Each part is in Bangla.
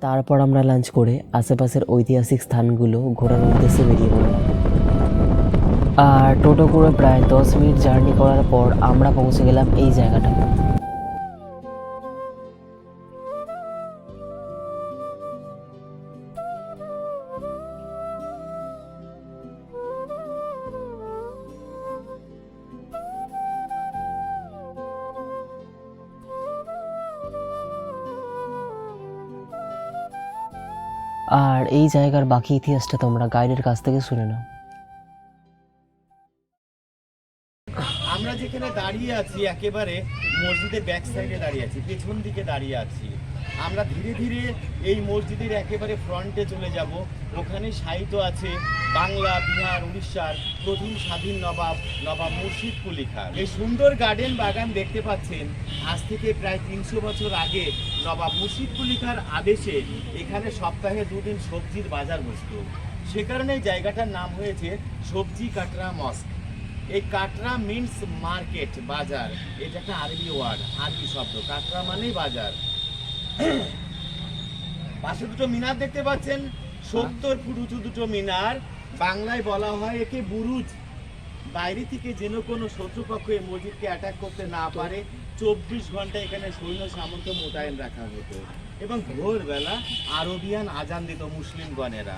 তারপর আমরা লাঞ্চ করে আশেপাশের ঐতিহাসিক স্থানগুলো ঘোরার উদ্দেশ্যে বেরিয়ে পড়লাম। আর টোটো করে প্রায় 10 মিনিট জার্নি করার পর আমরা পৌঁছে গেলাম এই জায়গাটা। আর এই জায়গার বাকি ইতিহাসটা তোমরা গাইডের কাছ থেকে শুনে নাও। আমরা যেখানে দাঁড়িয়ে আছি একেবারে মসজিদের ব্যাক সাইডে দাঁড়িয়ে আছি, পেছন দিকে দাঁড়িয়ে আছি। আমরা ধীরে ধীরে এই মসজিদের একেবারে ফ্রন্টে চলে যাব। ওখানে সাহিত্য আছে বাংলা, বিহার, উড়িষ্যার প্রথম স্বাধীন নবাব মুর্শিদ কুলি খান। এই সুন্দর গার্ডেন বাগান দেখতে পাচ্ছেন, আজ থেকে প্রায় 300 বছর আগে নবাব মুর্শিদ কুলি খান আদেশে এখানে সপ্তাহে 2 দিন সবজির বাজার বসত। সে কারণে জায়গাটার নাম হয়েছে সবজি কাটরা মস্ক। এই কাটরা মিন্স মার্কেট, বাজার। এটা একটা আরবি ওয়ার্ড, আরবি শব্দ। কাটরা মানেই বাজার। পাশে দুটো মিনার দেখতে পাচ্ছেন, 70 ফুট উঁচু দুটো মিনার। বাংলায় বলা হয় একে বুরুজ। বাইরে থেকে যেন কোনো শত্রুপক্ষ এই মসজিদকে অ্যাটাক করতে না পারে 24 ঘন্টা এখানে সৈন্য সামন্ত মোতায়েন রাখা হতো। এবং ভোরবেলা আরবিয়ান আজান দিত মুসলিমগণেরা।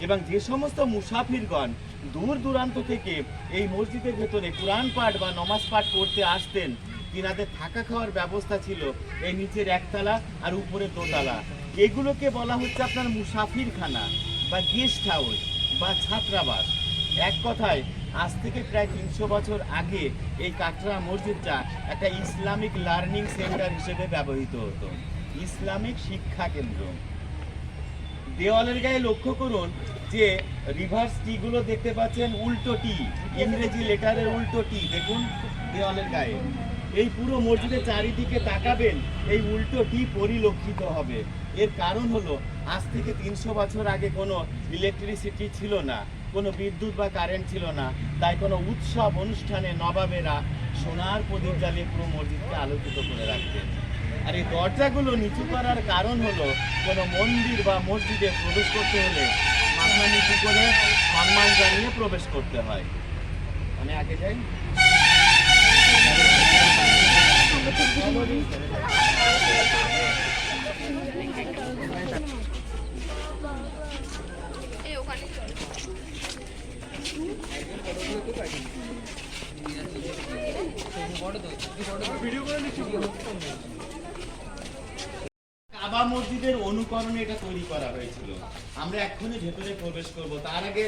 এবং যে সমস্ত মুসাফিরগণ দূর দূরান্ত থেকে এই মসজিদের ভেতরে কোরআন পাঠ বা নমাজ পাঠ করতে আসতেন, তিনাদের থাকা খাওয়ার ব্যবস্থা ছিল এই নিচের একতলা আর উপরে দোতলা। এগুলোকে বলা হচ্ছে আপনার মুসাফিরখানা বা গেস্ট হাউস বা ছাত্রাবাস। এক কথায় আজ থেকে প্রায় 300 বছর আগে এই কাটরা মসজিদটা একটা ইসলামিক লার্নিং সেন্টার হিসেবে ব্যবহৃত হতো, ইসলামিক শিক্ষা কেন্দ্র। দেওয়ালের গায়ে লক্ষ্য করুন যে রিভার্স টি গুলো দেখতে পাচ্ছেন, উল্টো টি, ইংরেজি লেটারের উল্টো টি দেখুন দেওয়ালের গায়ে। এই পুরো মসজিদের চারিদিকে তাকাবেন, এই উল্টো টি পরিলক্ষিত হবে। এর কারণ হলো আজ থেকে 300 বছর আগে কোনো ইলেকট্রিসিটি ছিল না, কোনো বিদ্যুৎ বা কারেন্ট ছিল না। তাই কোনো উৎসব অনুষ্ঠানে নবাবেরা সোনার প্রদীপ জ্বালিয়ে পুরো মসজিদকে আলোকিত করে রাখতেন। আর এই দরজাগুলো নিচু করার কারণ হলো কোনো মন্দির বা মসজিদে প্রবেশ করতে হলে মাথা নিচু করে সম্মান জানিয়ে প্রবেশ করতে হয়। মানে আগে যাই। কাবা মসজিদের অনুকরণে এটা তৈরি করা হয়েছিল। আমরা এক্ষুনি ভেতরে প্রবেশ করব, তার আগে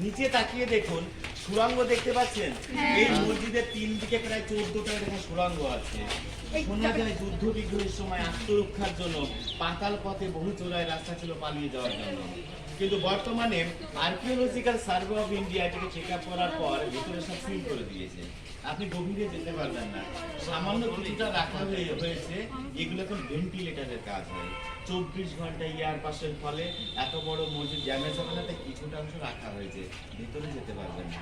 নিচে তাকিয়ে দেখুন, সুড়ঙ্গ দেখতে পাচ্ছেন? এই মসজিদের 3 দিকে প্রায় 14টা এরকম সুড়ঙ্গ আছে। শোনা যায় যুদ্ধ বিগ্রহের সময় আত্মরক্ষার জন্য পাতাল পথে বহু চোরাই রাস্তা ছিল পালিয়ে যাওয়ার জন্য। কিন্তু বর্তমানে আর্কিওলজিক্যাল সার্ভে অফ ইন্ডিয়া এটাকে চেক আপ করার পর ভিতরে সব সিল করে দিয়েছে, আপনি গভীরে যেতে পারবেন না। সামান্য কিছুটা রাখা হয়েছে, এগুলো এখন ভেন্টিলেটারের কাজ হয়। 24 ঘন্টা এয়ার পাসের ফলে এত বড় মসজিদ জ্যামেজ হবে না, তাই কিছুটা অংশ রাখা হয়েছে, ভিতরে যেতে পারবেন না।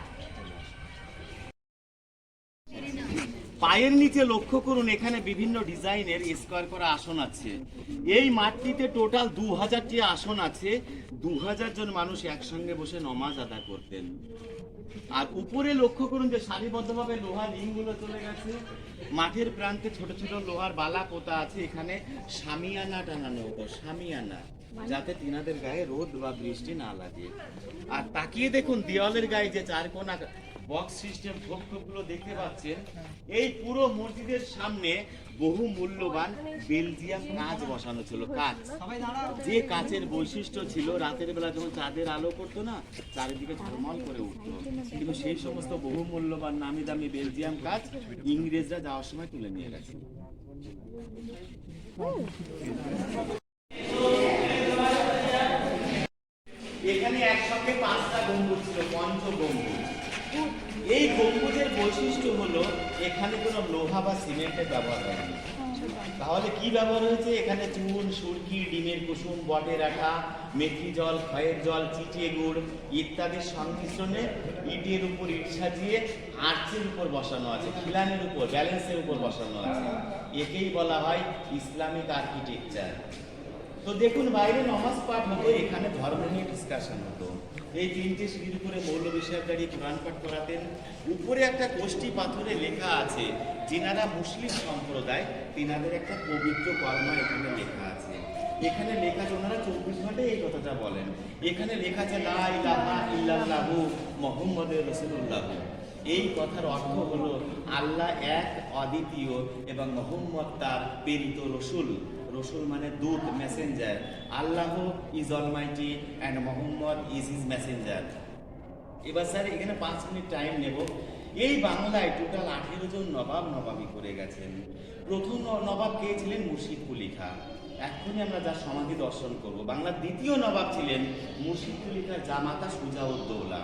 পায়ের নিচে লক্ষ্য করুন, এখানে বিভিন্ন ডিজাইনের স্কোয়ার করা আসন আছে। এই মাঠটিতে টোটাল 2000টি আসন আছে। 2000 জন মানুষ একসঙ্গে বসে নমাজ আদায় করতেন। আর উপরে লক্ষ্য করুন যে সারিবদ্ধভাবে লোহার রিংগুলো চলে গেছে। মাঠের প্রান্তে ছোট ছোট লোহার বালা পোতা আছে। এখানে শামিয়ানা টানানো হতো, শামিয়ানা, যাতে তিনাদের গায়ে রোদ বা বৃষ্টি না লাগে। আর তাকিয়ে দেখুন দেওয়ালের গায়ে যে 4 কোণা বক্স সিস্টেম ঠোপগুলো দেখতে পাচ্ছেন। এই পুরো মসজিদের সামনে বহু মূল্যবান বেলজিয়াম কাঁচ বসানো ছিল। কাঁচ, যে কাঁচের বৈশিষ্ট্য ছিল রাতের বেলা যখন চাঁদের আলো পড়তো না, চারিদিকে ঝলমল করে উঠতো। কিন্তু সেই সমস্ত বহু মূল্যবান নামি দামি বেলজিয়াম কাঁচ ইংরেজরা যাওয়ার সময় তুলে নিয়ে গেছে। এখানে একসঙ্গে 5টা গম্বুজ ছিল, পঞ্চ গম্বুজ। এই গম্বুজের বৈশিষ্ট্য হলো এখানে কোনো লোহা বা সিমেন্টের ব্যবহার হয়নি। তাহলে কি ব্যবহার হয়েছে? এখানে চুন, সুরকি, ডিমের কুসুম, বটের আঠা, মেথি জল, খয়ের জল, চিটিয়ে গুড় ইত্যাদির সংমিশ্রণে ইটের উপর ইট সাজিয়ে আর্চের উপর বসানো আছে, খিলানের উপর, ব্যালেন্সের উপর বসানো আছে। একেই বলা হয় ইসলামিক আর্কিটেকচার। তো দেখুন, বাইরে নমাজ পাঠ হতো, এখানে ধর্ম নিয়ে ডিসকাশন হতো। এই 3টে সিঁড়ির উপরে মৌলভী সাহেব দাঁড়িয়ে কোরআন পাঠ করাতেন। উপরে একটা কোষ্ঠী পাথরে লেখা আছে, যিনারা মুসলিম সম্প্রদায় তিনাদের একটা পবিত্র কলমা এখানে লেখা আছে। এখানে লেখা আছে, ওনারা 24 ঘন্টায় এই কথাটা বলেন। এখানে লেখা আছে লা ইলাহা ইল্লাল্লাহু মুহাম্মাদুর রাসূলুল্লাহ। এই কথার অর্থ হলো আল্লাহ এক, অদ্বিতীয় এবং মুহাম্মদ তার প্রেরিত রসূল। রসুল মানে দূত, Messenger. Allah is Almighty and Mohammad is his Messenger. এবার স্যার এখানে 5 মিনিট টাইম নেব। এই বাংলায় টোটাল 18 জন নবাব নবাবি করে গেছেন। প্রথম নবাব কে ছিলেন? মুর্শিদ কুলি খাঁ। এক্ষুনি আমরা যার সমাধি দর্শন করব। বাংলার দ্বিতীয় নবাব ছিলেন মুর্শিদ কুলি খাঁর জামাতা সুজাউদ্দৌলা।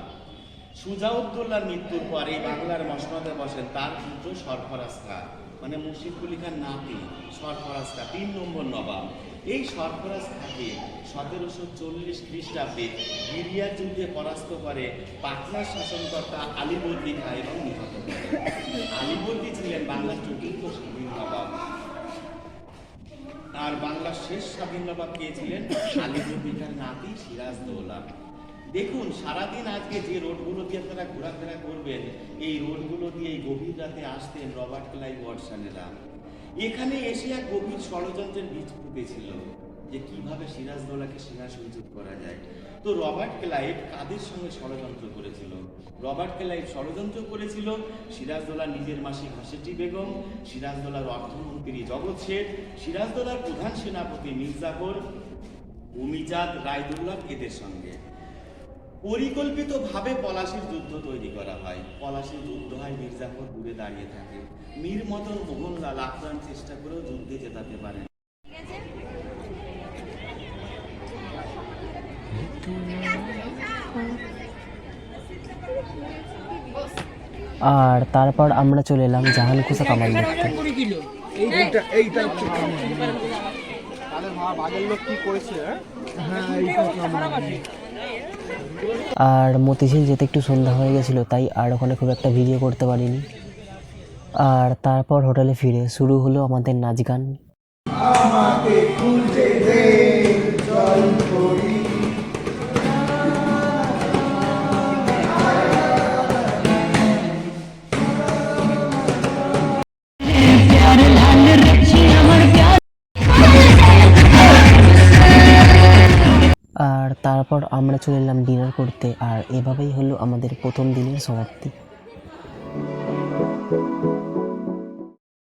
সুজাউদ্দৌলার মৃত্যুর পরে বাংলার মসনদে বসেন তার পুত্র সরফরাজ খাঁ, মানে মুর্শিদ কুলি খাঁর নাতি সরফরাজ খাঁ, 3 নম্বর নবাব। এই সরফরাজ খাঁকে 1740 খ্রিস্টাব্দে গিরিয়ার যুদ্ধে পরাস্ত করে পাটনার শাসনকর্তা আলীবর্দী খাঁ এবং নিহত করে। আলীবর্দী ছিলেন বাংলার 4র্থ স্বাধীন নবাব। আর বাংলার শেষ স্বাধীন নবাব কে ছিলেন? আলীবর্দী খাঁর নাতি সিরাজদৌলা। দেখুন, সারাদিন আজকে যে রোডগুলো দিয়ে আপনারা ঘোরাফেরা করবেন, এই রোডগুলো দিয়ে এই গভীর রাতে আসতেন রবার্ট ক্লাইভ ওয়াটসনেরা। এখানে এসে এক গভীর ষড়যন্ত্রের বীজ ফুটেছিল যে কিভাবে সিরাজদৌলাকে সিংহাসনচ্যুত করা যায়। তো রবার্ট ক্লাইভ কাদের সঙ্গে ষড়যন্ত্র করেছিল? রবার্ট ক্লাইভ ষড়যন্ত্র করেছিল সিরাজদৌলার নিজের মাসি হাসেটি বেগম, সিরাজদৌলার অর্থমন্ত্রী জগৎ শেঠ, সিরাজদৌলার প্রধান সেনাপতি মির্জাফর, উমিজাদ রায়দুল্লাহ, এদের সঙ্গে পরিকল্পিতভাবে পলাশির যুদ্ধ তৈরি করা হয়। পলাশির যুদ্ধ হয়, মির্জাফর দূরে দাঁড়িয়ে থাকে। মীর মদন মোহনলাল আপ্রাণ চেষ্টা করেও যুদ্ধে জেতাতে পারেন। আর তারপর আমরা চলে এলাম জাহানকুসা কামান দেখতে। আর মতিঝিল যেতে একটু সন্ধ্যা হয়ে গেছিল, তাই আর ওখানে খুব একটা ভিডিও করতে পারিনি। আর তারপর হোটেলে ফিরে শুরু হলো আমাদের নাচ গান। আর তারপর আমরা চলে এলাম ডিনার করতে। আর এভাবেই হলো আমাদের প্রথম দিনের সমাপ্তি।